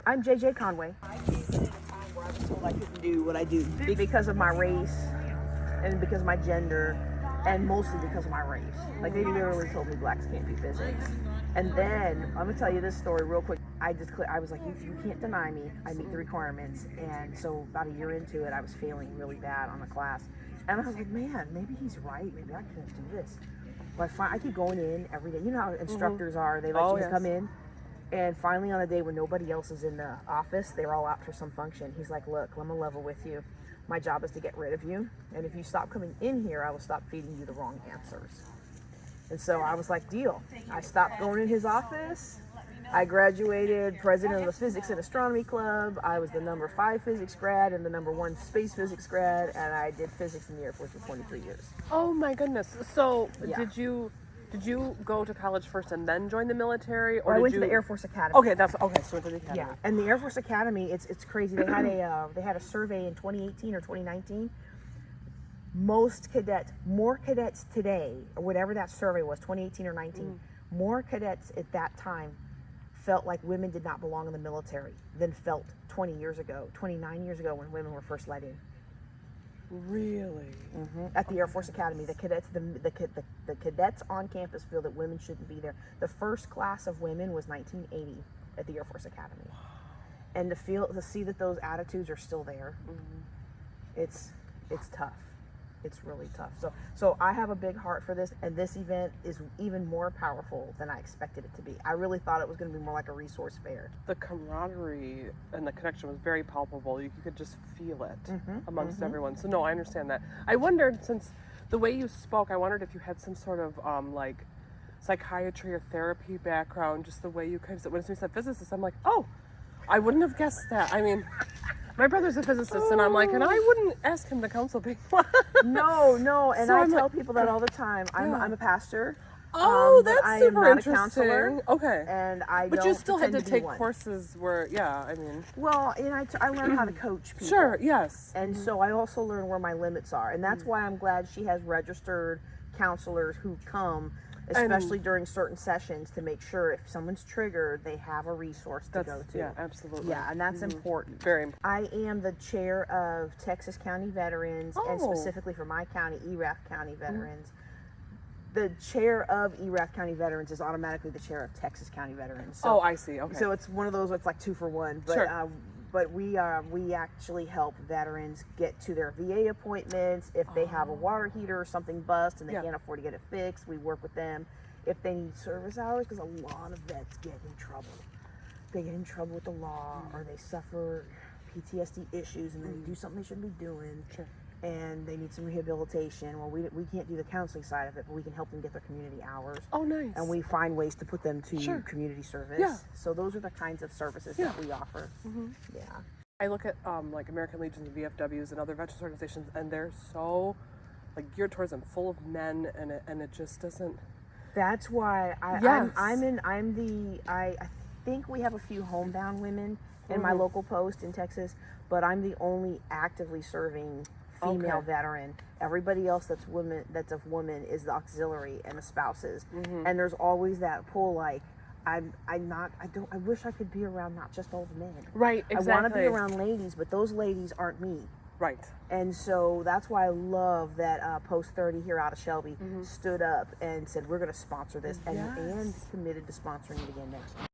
I'm JJ Conway. I came in at a time where I was told I couldn't do what I do. Because of my race and because of my gender and mostly because of my race. Like they literally told me blacks can't do physics. And then I'm gonna tell you this story real quick. I was like, you can't deny me. I meet the requirements. And so about a year into it, I was failing really bad on the class. And I was like, man, maybe he's right. Maybe I can't do this. But I keep going in every day. You know how instructors are. They let you come in. And finally on a day when nobody else is in the office, they're all out for some function. He's like, look, I'm gonna level with you. My job is to get rid of you. And if you stop coming in here, I will stop feeding you the wrong answers. And so I was like, deal. I stopped going in his office. I graduated president of the Physics and Astronomy Club. I was the number 5 physics grad and the number 1 space physics grad. And I did physics in the Air Force for 23 years. Oh my goodness. So Yeah. did you go to college first and then join the military, or I did went you... to the Air Force Academy. Okay, so into the academy. Yeah, and the Air Force Academy, it's crazy. They had a survey in 2018 or 2019. More cadets today, or whatever that survey was, 2018 or 19, more cadets at that time felt like women did not belong in the military than felt 29 years ago when women were first let in. Really? At the Air Force Academy, the cadets on campus feel that women shouldn't be there. The first class of women was 1980 at the Air Force Academy, and to see that those attitudes are still there, it's tough. It's really tough. So I have a big heart for this, and this event is even more powerful than I expected it to be. I really thought it was going to be more like a resource fair. The camaraderie and the connection was very palpable. You could just feel it amongst everyone. So no, I understand that. I wondered, since the way you spoke, I wondered if you had some sort of like psychiatry or therapy background, just the way you kind of, when you said physicist, I'm like, oh, I wouldn't have guessed that. I mean, my brother's a physicist, and I'm like, and I wouldn't ask him to counsel people. No, and So I I'm tell like, people that all the time. I'm a pastor. Oh, but that's I am super not interesting. a counselor, Okay. and I But don't you still had to pretend be take one. courses where, yeah, I mean. Well, and I learned how to coach people. Sure, yes. And so I also learn where my limits are, and that's why I'm glad she has registered counselors who come, especially during certain sessions, to make sure if someone's triggered, they have a resource to go to. Yeah, absolutely. Yeah, and that's important. Very important. I am the chair of Texas County Veterans, and specifically for my county, Erath County Veterans. The chair of Erath County Veterans is automatically the chair of Texas County Veterans. So, I see. Okay. So it's one of those. It's like 2 for 1. But Sure. but we actually help veterans get to their VA appointments if they have a water heater or something bust and they can't afford to get it fixed. We work with them if they need service hours, because a lot of vets get in trouble. They get in trouble with the law, or they suffer PTSD issues, and then they do something they shouldn't be doing. Sure. And they need some rehabilitation. Well, we can't do the counseling side of it, but we can help them get their community hours. Oh, nice. And we find ways to put them to community service. Yeah. So those are the kinds of services that we offer. Yeah. I look at like American Legions and VFWs and other veterans organizations, and they're so like geared towards them, full of men, and it just doesn't. That's why I think we have a few homebound women in my local post in Texas, but I'm the only actively serving female veteran. Everybody else that's of woman is the auxiliary and the spouses. And there's always that pull, like, I wish I could be around not just old men. Right, exactly. I want to be around ladies, but those ladies aren't me. Right. And so that's why I love that Post 30 here out of Shelby stood up and said, we're going to sponsor this, and committed to sponsoring it again next year.